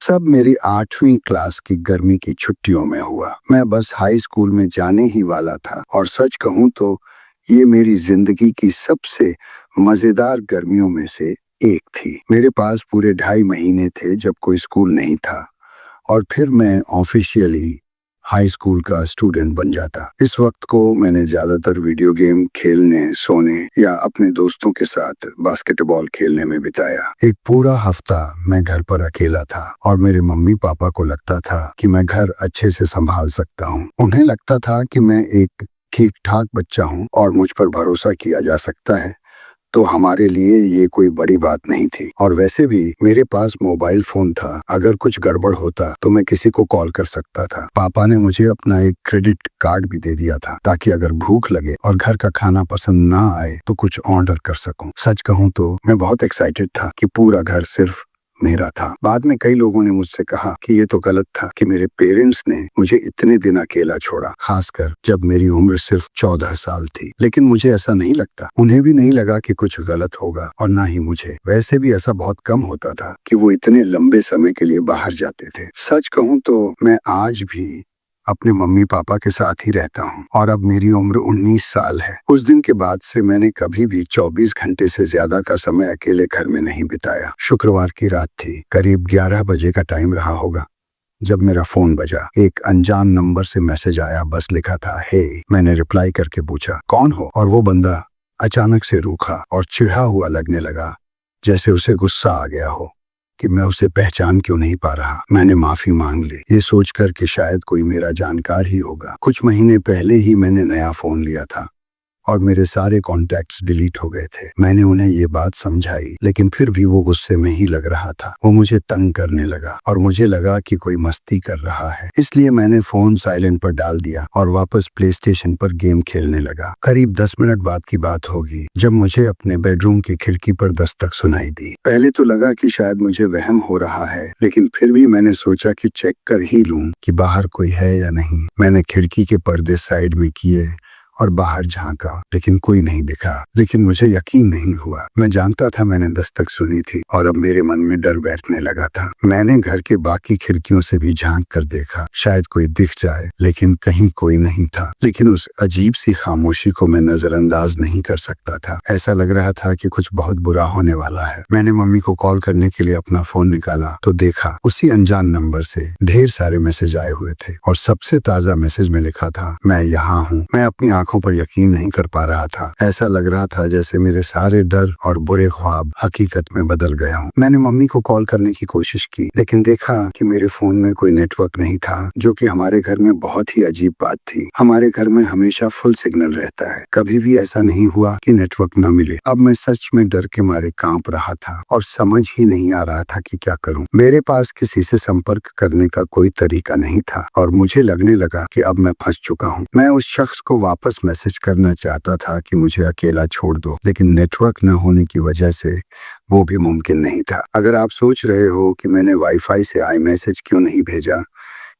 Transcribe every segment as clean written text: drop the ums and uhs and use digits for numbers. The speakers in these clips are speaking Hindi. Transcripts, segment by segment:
सब मेरी 8वीं क्लास की गर्मी की छुट्टियों में हुआ। मैं बस हाई स्कूल में जाने ही वाला था और सच कहूं तो ये मेरी जिंदगी की सबसे मजेदार गर्मियों में से एक थी। मेरे पास पूरे 2.5 महीने थे जब कोई स्कूल नहीं था और फिर मैं ऑफिशियली हाई स्कूल का स्टूडेंट बन जाता। इस वक्त को मैंने ज्यादातर वीडियो गेम खेलने, सोने या अपने दोस्तों के साथ बास्केटबॉल खेलने में बिताया। एक पूरा हफ्ता मैं घर पर अकेला था और मेरे मम्मी पापा को लगता था कि मैं घर अच्छे से संभाल सकता हूँ। उन्हें लगता था कि मैं एक ठीक ठाक बच्चा हूँ और मुझ पर भरोसा किया जा सकता है। तो हमारे लिए ये कोई बड़ी बात नहीं थी और वैसे भी मेरे पास मोबाइल फोन था। अगर कुछ गड़बड़ होता तो मैं किसी को कॉल कर सकता था। पापा ने मुझे अपना एक क्रेडिट कार्ड भी दे दिया था ताकि अगर भूख लगे और घर का खाना पसंद ना आए तो कुछ ऑर्डर कर सकूं। सच कहूं तो मैं बहुत एक्साइटेड था कि पूरा घर सिर्फ मेरा था। बाद में कई लोगों ने मुझसे कहा कि ये तो गलत था कि मेरे पेरेंट्स ने मुझे इतने दिन अकेला छोड़ा, खासकर जब मेरी उम्र सिर्फ 14 साल थी। लेकिन मुझे ऐसा नहीं लगता। उन्हें भी नहीं लगा कि कुछ गलत होगा और ना ही मुझे। वैसे भी ऐसा बहुत कम होता था कि वो इतने लंबे समय के लिए बाहर जाते थे। सच कहूं तो मैं आज भी अपने मम्मी पापा के साथ ही रहता हूँ और अब मेरी उम्र 19 साल है। उस दिन के बाद से मैंने कभी भी 24 घंटे से ज्यादा का समय अकेले घर में नहीं बिताया। शुक्रवार की रात थी, करीब 11 बजे का टाइम रहा होगा जब मेरा फोन बजा। एक अनजान नंबर से मैसेज आया, बस लिखा था हे। मैंने रिप्लाई करके पूछा कौन हो, और वो बंदा अचानक से रूखा और चिढ़ा हुआ लगने लगा, जैसे उसे गुस्सा आ गया हो कि मैं उसे पहचान क्यों नहीं पा रहा। मैंने माफी मांग ली, ये सोचकर कि शायद कोई मेरा जानकार ही होगा। कुछ महीने पहले ही मैंने नया फोन लिया था और मेरे सारे कॉन्टैक्ट्स डिलीट हो गए थे। मैंने उन्हें ये बात समझाई, लेकिन फिर भी वो गुस्से में ही लग रहा था। वो मुझे तंग करने लगा और मुझे लगा कि कोई मस्ती कर रहा है। इसलिए मैंने फोन साइलेंट पर डाल दिया और वापस प्ले स्टेशन पर गेम खेलने लगा। करीब 10 मिनट बाद की बात होगी जब मुझे अपने बेडरूम की खिड़की पर दस्तक सुनाई दी। पहले तो लगा कि शायद मुझे वहम हो रहा है, लेकिन फिर भी मैंने सोचा कि चेक कर ही लूं कि बाहर कोई है या नहीं। मैंने खिड़की के पर्दे साइड में किए और बाहर झांका, लेकिन कोई नहीं दिखा। लेकिन मुझे यकीन नहीं हुआ। मैं जानता था मैंने दस्तक सुनी थी और अब मेरे मन में डर बैठने लगा था। मैंने घर के बाकी खिड़कियों से भी झांक कर देखा, शायद कोई दिख जाए, लेकिन कहीं कोई नहीं था। लेकिन उस अजीब सी खामोशी को मैं नजरअंदाज नहीं कर सकता था। ऐसा लग रहा था कि कुछ बहुत बुरा होने वाला है। मैंने मम्मी को कॉल करने के लिए अपना फोन निकाला तो देखा उसी अनजान नंबर से ढेर सारे मैसेज आए हुए थे और सबसे ताजा मैसेज में लिखा था, मैं यहाँ हूँ। मैं अपनी आंखों पर यकीन नहीं कर पा रहा था। ऐसा लग रहा था जैसे मेरे सारे डर और बुरे ख्वाब हकीकत में बदल गए हों। मैंने मम्मी को कॉल करने की कोशिश की, लेकिन देखा कि मेरे फोन में कोई नेटवर्क नहीं था, जो कि हमारे घर में बहुत ही अजीब बात थी। हमारे घर में हमेशा फुल सिग्नल रहता है, कभी भी ऐसा नहीं हुआ कि नेटवर्क न मिले। अब मैं सच में डर के मारे कांप रहा था और समझ ही नहीं आ रहा था कि क्या करूं। मेरे पास किसी से संपर्क करने का कोई तरीका नहीं था और मुझे लगने लगा कि अब मैं फंस चुका हूं। मैं उस शख्स को वापस मैसेज करना चाहता था कि मुझे अकेला छोड़ दो, लेकिन नेटवर्क न होने की वजह से वो भी मुमकिन नहीं था। अगर आप सोच रहे हो कि मैंने वाईफाई से iMessage क्यों नहीं भेजा,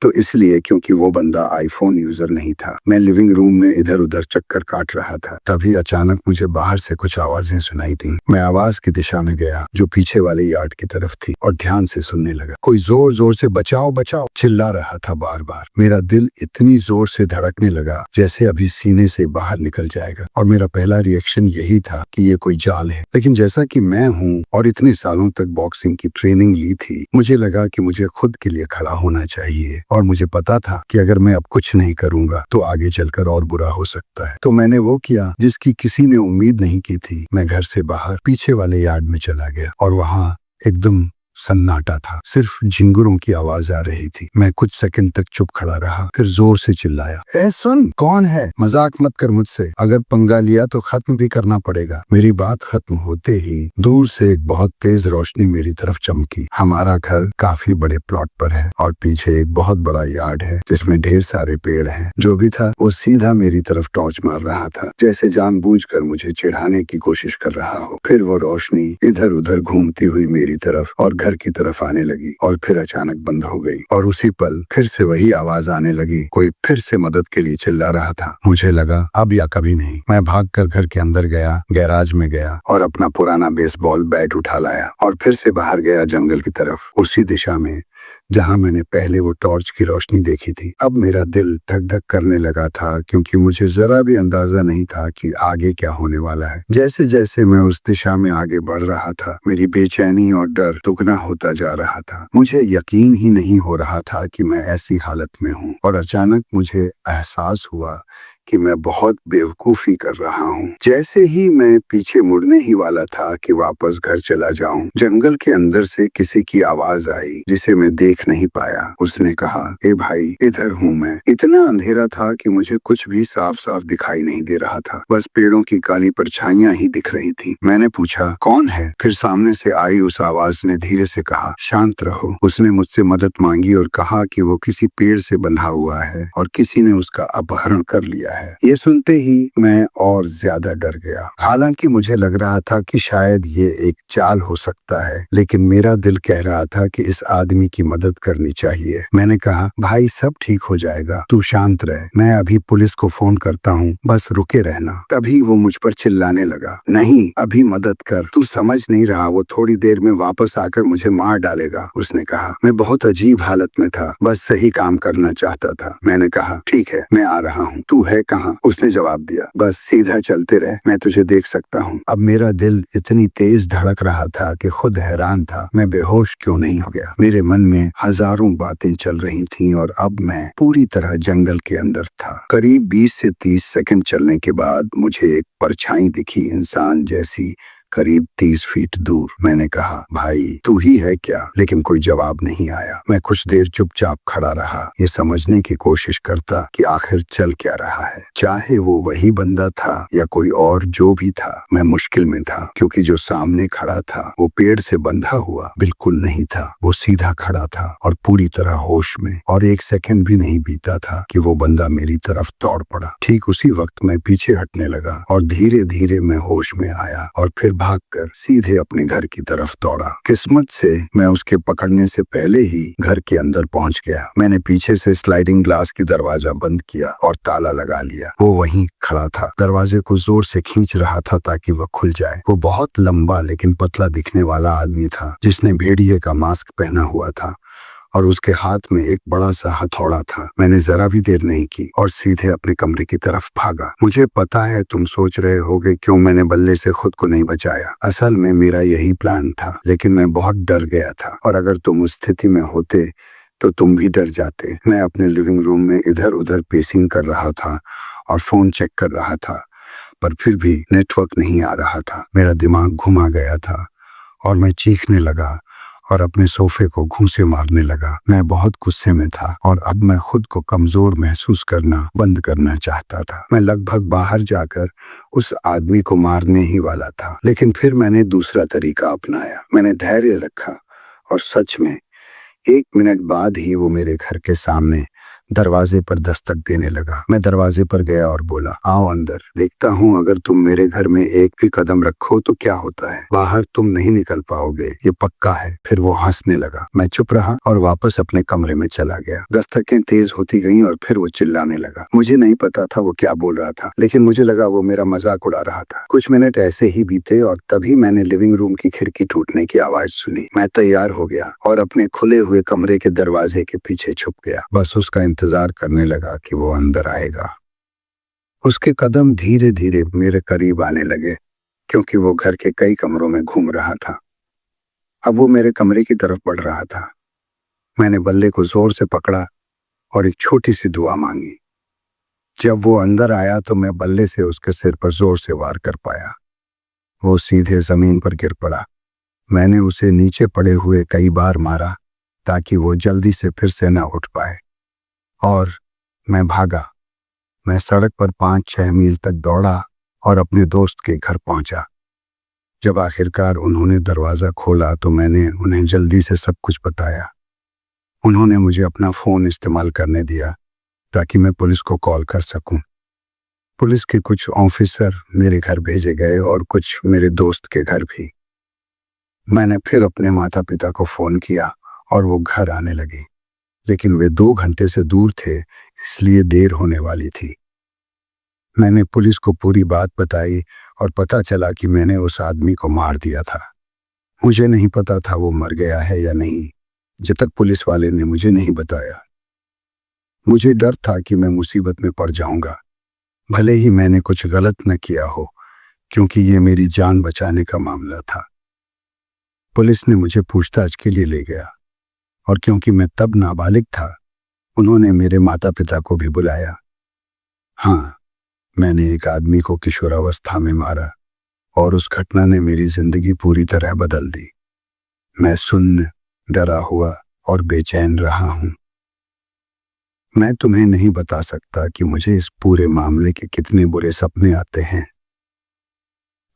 तो इसलिए क्योंकि वो बंदा आईफोन यूजर नहीं था। मैं लिविंग रूम में इधर उधर चक्कर काट रहा था, तभी अचानक मुझे बाहर से कुछ आवाजें सुनाई दी। मैं आवाज की दिशा में गया जो पीछे वाले यार्ड की तरफ थी और ध्यान से सुनने लगा। कोई जोर जोर से बचाओ बचाओ चिल्ला रहा था बार बार। मेरा दिल इतनी जोर से धड़कने लगा जैसे अभी सीने से बाहर निकल जाएगा और मेरा पहला रिएक्शन यही था कि ये कोई जाल है। लेकिन जैसा कि मैं हूँ और इतने सालों तक बॉक्सिंग की ट्रेनिंग ली थी, मुझे लगा कि मुझे खुद के लिए खड़ा होना चाहिए और मुझे पता था कि अगर मैं अब कुछ नहीं करूंगा तो आगे चलकर और बुरा हो सकता है। तो मैंने वो किया जिसकी किसी ने उम्मीद नहीं की थी। मैं घर से बाहर पीछे वाले यार्ड में चला गया और वहां एकदम सन्नाटा था, सिर्फ झिंगुरों की आवाज आ रही थी। मैं कुछ सेकंड तक चुप खड़ा रहा, फिर जोर से चिल्लाया, ए सुन, कौन है? मजाक मत कर मुझसे, अगर पंगा लिया तो खत्म भी करना पड़ेगा। मेरी बात खत्म होते ही दूर से एक बहुत तेज रोशनी मेरी तरफ चमकी। हमारा घर काफी बड़े प्लॉट पर है और पीछे एक बहुत बड़ा यार्ड है जिसमें ढेर सारे पेड़ हैं। जो भी था वो सीधा मेरी तरफ टॉर्च मार रहा था, जैसे जानबूझकर मुझे चिढ़ाने की कोशिश कर रहा हो। फिर वो रोशनी इधर उधर घूमती हुई मेरी तरफ और घर की तरफ आने लगी और फिर अचानक बंद हो गई और उसी पल फिर से वही आवाज आने लगी। कोई फिर से मदद के लिए चिल्ला रहा था। मुझे लगा अब या कभी नहीं। मैं भागकर घर के अंदर गया, गैराज में गया और अपना पुराना बेसबॉल बैट उठा लाया और फिर से बाहर गया जंगल की तरफ। उसी दिशा में जहां मैंने पहले वो टॉर्च की रोशनी देखी थी। अब मेरा दिल धक धक करने लगा था, क्योंकि मुझे जरा भी अंदाजा नहीं था कि आगे क्या होने वाला है। जैसे जैसे मैं उस दिशा में आगे बढ़ रहा था, मेरी बेचैनी और डर दुगना होता जा रहा था। मुझे यकीन ही नहीं हो रहा था कि मैं ऐसी हालत में हूँ, और अचानक मुझे एहसास हुआ कि मैं बहुत बेवकूफी कर रहा हूँ। जैसे ही मैं पीछे मुड़ने ही वाला था कि वापस घर चला जाऊं, जंगल के अंदर से किसी की आवाज आई, जिसे मैं देख नहीं पाया। उसने कहा, ए भाई, इधर हूँ मैं। इतना अंधेरा था कि मुझे कुछ भी साफ साफ दिखाई नहीं दे रहा था, बस पेड़ों की काली परछाइयां ही दिख रही थी। मैंने पूछा, कौन है? फिर सामने से आई उस आवाज ने धीरे से कहा, शांत रहो। उसने मुझसे मदद मांगी और कहा कि वो किसी पेड़ से बंधा हुआ है और किसी ने उसका अपहरण कर लिया है। ये सुनते ही मैं और ज्यादा डर गया। हालांकि मुझे लग रहा था कि शायद ये एक चाल हो सकता है, लेकिन मेरा दिल कह रहा था कि इस आदमी की मदद करनी चाहिए। मैंने कहा, भाई, सब ठीक हो जाएगा, तू शांत रह, मैं अभी पुलिस को फोन करता हूँ, बस रुके रहना। तभी वो मुझ पर चिल्लाने लगा, नहीं, अभी मदद कर, तू समझ नहीं रहा, वो थोड़ी देर में वापस आकर मुझे मार डालेगा। उसने कहा। मैं बहुत अजीब हालत में था, बस सही काम करना चाहता था। मैंने कहा, ठीक है, मैं आ रहा हूँ, तू है कहाँ? उसने जवाब दिया, बस सीधा चलते रह, मैं तुझे देख सकता हूँ। अब मेरा दिल इतनी तेज धड़क रहा था कि खुद हैरान था मैं बेहोश क्यों नहीं हो गया। मेरे मन में हजारों बातें चल रही थीं और अब मैं पूरी तरह जंगल के अंदर था। करीब 20 से 30 सेकंड चलने के बाद मुझे एक परछाई दिखी, इंसान जैसी, करीब 30 फीट दूर। मैंने कहा, भाई, तू ही है क्या? लेकिन कोई जवाब नहीं आया। मैं कुछ देर चुपचाप खड़ा रहा, ये समझने की कोशिश करता कि आखिर चल क्या रहा है। चाहे वो वही बंदा था या कोई और, जो भी था, मैं मुश्किल में था, क्योंकि जो सामने खड़ा था वो पेड़ से बंधा हुआ बिल्कुल नहीं था। वो सीधा खड़ा था और पूरी तरह होश में, और एक सेकंड भी नहीं बीता था कि वो बंदा मेरी तरफ दौड़ पड़ा। ठीक उसी वक्त मैं पीछे हटने लगा और धीरे धीरे मैं होश में आया और फिर भागकर सीधे अपने घर की तरफ दौड़ा। किस्मत से मैं उसके पकड़ने से पहले ही घर के अंदर पहुंच गया। मैंने पीछे से स्लाइडिंग ग्लास की दरवाजा बंद किया और ताला लगा लिया। वो वहीं खड़ा था, दरवाजे को जोर से खींच रहा था ताकि वह खुल जाए। वो बहुत लंबा लेकिन पतला दिखने वाला आदमी था, जिसने भेड़िए का मास्क पहना हुआ था और उसके हाथ में एक बड़ा सा हथौड़ा था। मैंने जरा भी देर नहीं की और सीधे अपने कमरे की तरफ भागा। मुझे पता है तुम सोच रहे होगे क्यों मैंने बल्ले से खुद को नहीं बचाया। असल में मेरा यही प्लान था, लेकिन मैं बहुत डर गया था, और अगर तुम उस स्थिति में होते तो तुम भी डर जाते। मैं अपने लिविंग रूम में इधर उधर पेसिंग कर रहा था और फोन चेक कर रहा था, पर फिर भी नेटवर्क नहीं आ रहा था। मेरा दिमाग घुमा गया था और मैं चीखने लगा और अपने सोफे को घूंसे मारने लगा। मैं बहुत गुस्से में था और अब मैं खुद को कमजोर महसूस करना बंद करना चाहता था। मैं लगभग बाहर जाकर उस आदमी को मारने ही वाला था, लेकिन फिर मैंने दूसरा तरीका अपनाया। मैंने धैर्य रखा और सच में 1 मिनट बाद ही वो मेरे घर के सामने दरवाजे पर दस्तक देने लगा। मैं दरवाजे पर गया और बोला, आओ अंदर, देखता हूँ अगर तुम मेरे घर में एक भी कदम रखो तो क्या होता है। बाहर तुम नहीं निकल पाओगे, ये पक्का है। फिर वो हंसने लगा। मैं चुप रहा और वापस अपने कमरे में चला गया। दस्तकें तेज होती गईं और फिर वो चिल्लाने लगा। मुझे नहीं पता था वो क्या बोल रहा था, लेकिन मुझे लगा वो मेरा मजाक उड़ा रहा था। कुछ मिनट ऐसे ही बीते और तभी मैंने लिविंग रूम की खिड़की टूटने की आवाज सुनी। मैं तैयार हो गया और अपने खुले हुए कमरे के दरवाजे के पीछे छुप गया। बस उसका इंतजार करने लगा कि वो अंदर आएगा। उसके कदम धीरे धीरे मेरे करीब आने लगे, क्योंकि वो घर के कई कमरों में घूम रहा था। अब वो मेरे कमरे की तरफ बढ़ रहा था। मैंने बल्ले को जोर से पकड़ा और एक छोटी सी दुआ मांगी। जब वो अंदर आया तो मैं बल्ले से उसके सिर पर जोर से वार कर पाया। वो सीधे जमीन पर गिर पड़ा। मैंने उसे नीचे पड़े हुए कई बार मारा ताकि वो जल्दी से फिर से न उठ पाए, और मैं भागा। मैं सड़क पर 5-6 मील तक दौड़ा और अपने दोस्त के घर पहुंचा। जब आखिरकार उन्होंने दरवाजा खोला तो मैंने उन्हें जल्दी से सब कुछ बताया। उन्होंने मुझे अपना फोन इस्तेमाल करने दिया ताकि मैं पुलिस को कॉल कर सकूं। पुलिस के कुछ ऑफिसर मेरे घर भेजे गए और कुछ मेरे दोस्त के घर भी। मैंने फिर अपने माता पिता को फोन किया और वो घर आने लगे, लेकिन वे 2 घंटे से दूर थे, इसलिए देर होने वाली थी। मैंने पुलिस को पूरी बात बताई और पता चला कि मैंने उस आदमी को मार दिया था। मुझे नहीं पता था वो मर गया है या नहीं, जब तक पुलिस वाले ने मुझे नहीं बताया। मुझे डर था कि मैं मुसीबत में पड़ जाऊंगा, भले ही मैंने कुछ गलत न किया हो, क्योंकि ये मेरी जान बचाने का मामला था। पुलिस ने मुझे पूछताछ के लिए ले गया और क्योंकि मैं तब नाबालिग था, उन्होंने मेरे माता पिता को भी बुलाया। हाँ, मैंने एक आदमी को किशोरावस्था में मारा और उस घटना ने मेरी जिंदगी पूरी तरह बदल दी। मैं सुन्न, डरा हुआ और बेचैन रहा हूं। मैं तुम्हें नहीं बता सकता कि मुझे इस पूरे मामले के कितने बुरे सपने आते हैं।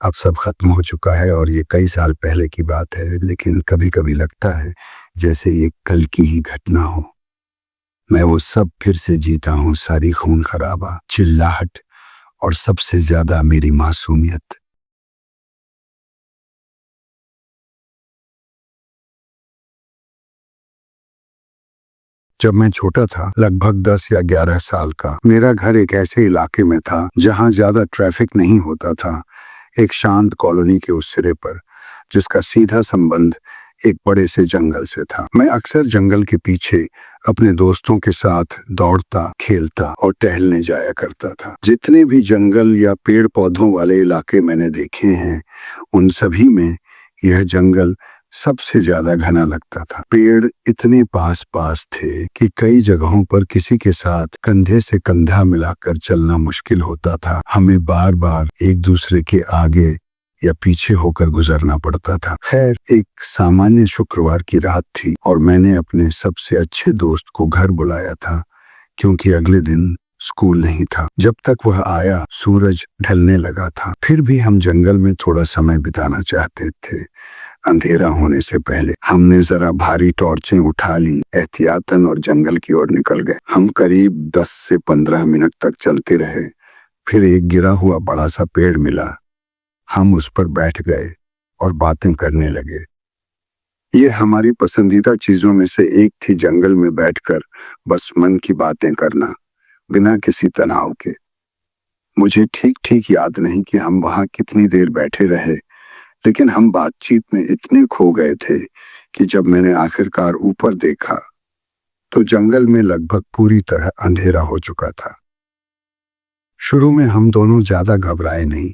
अब सब खत्म हो चुका है और ये कई साल पहले की बात है, लेकिन कभी कभी लगता है जैसे ये कल की ही घटना हो। मैं वो सब फिर से जीता हूँ, सारी खून खराबा, चिल्लाहट और सबसे ज्यादा मेरी मासूमियत। जब मैं छोटा था, लगभग 10 या 11 साल का, मेरा घर एक ऐसे इलाके में था जहां ज्यादा ट्रैफिक नहीं होता था। एक शांत कॉलोनी के उस सिरे पर, जिसका सीधा संबंध एक बड़े से जंगल से था। मैं अक्सर जंगल के पीछे अपने दोस्तों के साथ दौड़ता, खेलता और टहलने जाया करता था। जितने भी जंगल या पेड़ पौधों वाले इलाके मैंने देखे हैं, उन सभी में यह जंगल सबसे ज्यादा घना लगता था। पेड़ इतने पास पास थे कि कई जगहों पर किसी के साथ कंधे से कंधा मिलाकर चलना मुश्किल होता था। हमें बार बार एक दूसरे के आगे या पीछे होकर गुजरना पड़ता था। खैर, एक सामान्य शुक्रवार की रात थी और मैंने अपने सबसे अच्छे दोस्त को घर बुलाया था, क्योंकि अगले दिन स्कूल नहीं था। जब तक वह आया, सूरज ढलने लगा था। फिर भी हम जंगल में थोड़ा समय बिताना चाहते थे। अंधेरा होने से पहले हमने जरा भारी टॉर्चें उठा ली एहतियातन और जंगल की ओर निकल गए। हम करीब 10 से 15 मिनट तक चलते रहे। फिर एक गिरा हुआ बड़ा सा पेड़ मिला। हम उस पर बैठ गए और बातें करने लगे। ये हमारी पसंदीदा चीजों में से एक थी, जंगल में बैठकर बस मन की बातें करना, बिना किसी तनाव के। मुझे ठीक ठीक याद नहीं कि हम वहां कितनी देर बैठे रहे, लेकिन हम बातचीत में इतने खो गए थे कि जब मैंने आखिरकार ऊपर देखा तो जंगल में लगभग पूरी तरह अंधेरा हो चुका था। शुरू में हम दोनों ज्यादा घबराए नहीं,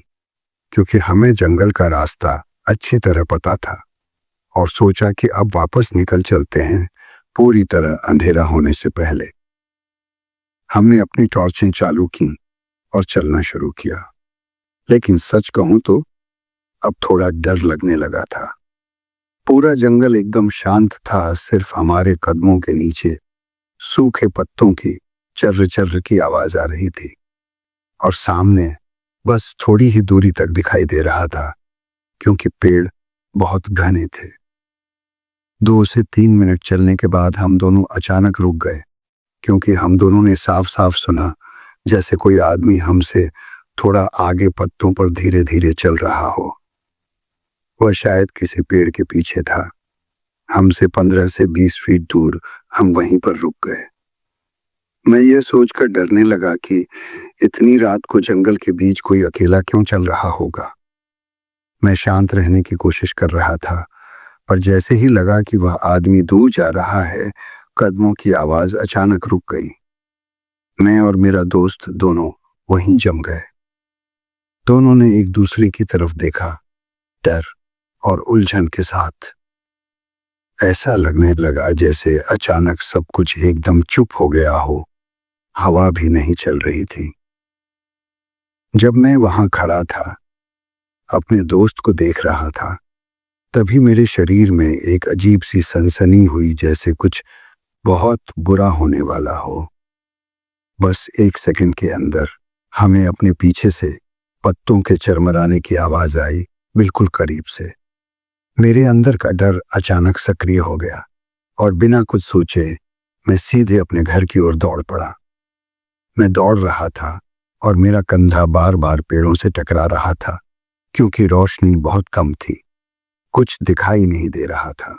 क्योंकि हमें जंगल का रास्ता अच्छी तरह पता था और सोचा कि अब वापस निकल चलते हैं, पूरी तरह अंधेरा होने से पहले। हमने अपनी टॉर्चें चालू की और चलना शुरू किया, लेकिन सच कहूं तो अब थोड़ा डर लगने लगा था। पूरा जंगल एकदम शांत था, सिर्फ हमारे कदमों के नीचे सूखे पत्तों की चर्र चर्र की आवाज आ रही थी और सामने बस थोड़ी ही दूरी तक दिखाई दे रहा था, क्योंकि पेड़ बहुत घने थे। 2 से 3 मिनट चलने के बाद हम दोनों अचानक रुक गए, क्योंकि हम दोनों ने साफ साफ सुना जैसे कोई आदमी हमसे थोड़ा आगे पत्तों पर धीरे धीरे चल रहा हो। वह शायद किसी पेड़ के पीछे था। हमसे 15 से 20 फीट दूर हम वहीं पर रुक गए। मैं ये सोचकर डरने लगा कि इतनी रात को जंगल के बीच कोई अकेला क्यों चल रहा होगा। मैं शांत रहने की कोशिश कर रहा था, पर जैसे ही लगा कि वह आदमी दूर जा रहा है, कदमों की आवाज अचानक रुक गई। मैं और मेरा दोस्त दोनों वहीं जम गए। दोनों ने एक दूसरे की तरफ देखा, डर और उलझन के साथ। ऐसा लगने लगा जैसे अचानक सब कुछ एकदम चुप हो गया हो, हवा भी नहीं चल रही थी। जब मैं वहां खड़ा था, अपने दोस्त को देख रहा था, तभी मेरे शरीर में एक अजीब सी सनसनी हुई, जैसे कुछ बहुत बुरा होने वाला हो। बस 1 सेकंड के अंदर हमें अपने पीछे से पत्तों के चरमराने की आवाज आई, बिल्कुल करीब से। मेरे अंदर का डर अचानक सक्रिय हो गया और बिना कुछ सोचे मैं सीधे अपने घर की ओर दौड़ पड़ा। मैं दौड़ रहा था और मेरा कंधा बार बार पेड़ों से टकरा रहा था, क्योंकि रोशनी बहुत कम थी, कुछ दिखाई नहीं दे रहा था।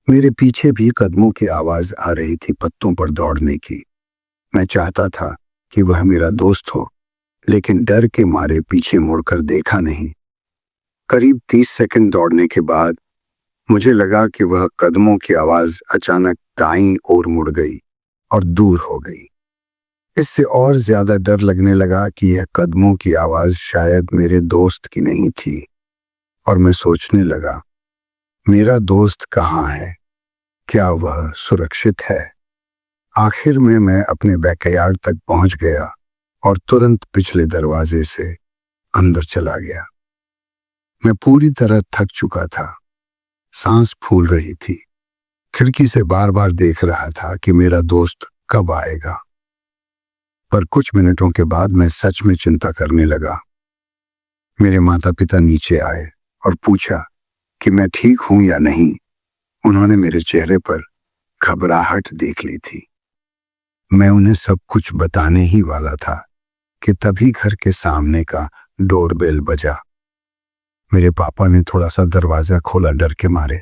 मेरे पीछे भी कदमों की आवाज आ रही थी, पत्तों पर दौड़ने की। मैं चाहता था कि वह मेरा दोस्त हो, लेकिन डर के मारे पीछे मुड़कर देखा नहीं। करीब 30 सेकंड दौड़ने के बाद मुझे लगा कि वह कदमों की आवाज अचानक दाईं ओर मुड़ गई और दूर हो गई। इससे और ज्यादा डर लगने लगा कि यह कदमों की आवाज शायद मेरे दोस्त की नहीं थी, और मैं सोचने लगा, मेरा दोस्त कहाँ है? क्या वह सुरक्षित है? आखिर में मैं अपने बैकयार्ड तक पहुंच गया और तुरंत पिछले दरवाजे से अंदर चला गया। मैं पूरी तरह थक चुका था, सांस फूल रही थी। खिड़की से बार बार देख रहा था कि मेरा दोस्त कब आएगा। पर कुछ मिनटों के बाद मैं सच में चिंता करने लगा। मेरे माता पिता नीचे आए और पूछा कि मैं ठीक हूं या नहीं। उन्होंने मेरे चेहरे पर घबराहट देख ली थी। मैं उन्हें सब कुछ बताने ही वाला था कि तभी घर के सामने का डोरबेल बजा। मेरे पापा ने थोड़ा सा दरवाजा खोला डर के मारे।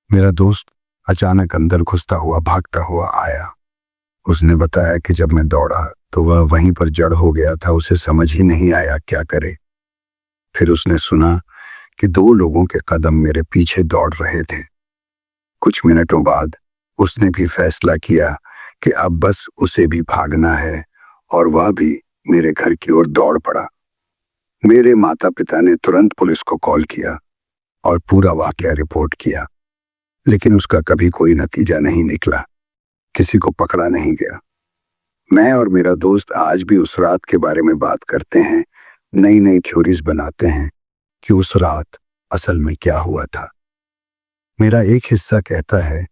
मेरा दोस्त अचानक अंदर घुसता हुआ भागता हुआ आया। उसने बताया कि जब मैं दौड़ा तो वह वहीं पर जड़ हो गया था, उसे समझ ही नहीं आया क्या करे। फिर उसने सुना कि 2 लोगों के कदम मेरे पीछे दौड़ रहे थे। कुछ मिनटों बाद उसने भी फैसला किया कि अब बस उसे भी भागना है, और वह भी मेरे घर की ओर दौड़ पड़ा। मेरे माता पिता ने तुरंत पुलिस को कॉल किया और पूरा वाकया रिपोर्ट किया, लेकिन उसका कभी कोई नतीजा नहीं निकला। किसी को पकड़ा नहीं गया। मैं और मेरा दोस्त आज भी उस रात के बारे में बात करते हैं, नई नई थ्योरीज बनाते हैं कि उस रात असल में क्या हुआ था। मेरा एक हिस्सा कहता है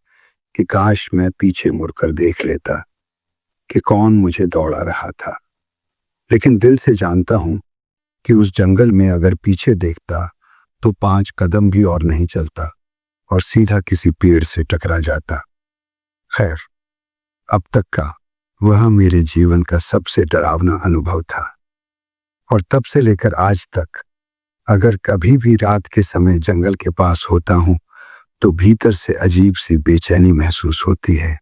कि काश मैं पीछे मुड़कर देख लेता कि कौन मुझे दौड़ा रहा था, लेकिन दिल से जानता हूं कि उस जंगल में अगर पीछे देखता तो 5 कदम भी और नहीं चलता और सीधा किसी पेड़ से टकरा जाता। खैर, अब तक का वह मेरे जीवन का सबसे डरावना अनुभव था, और तब से लेकर आज तक अगर कभी भी रात के समय जंगल के पास होता हूं तो भीतर से अजीब सी बेचैनी महसूस होती है।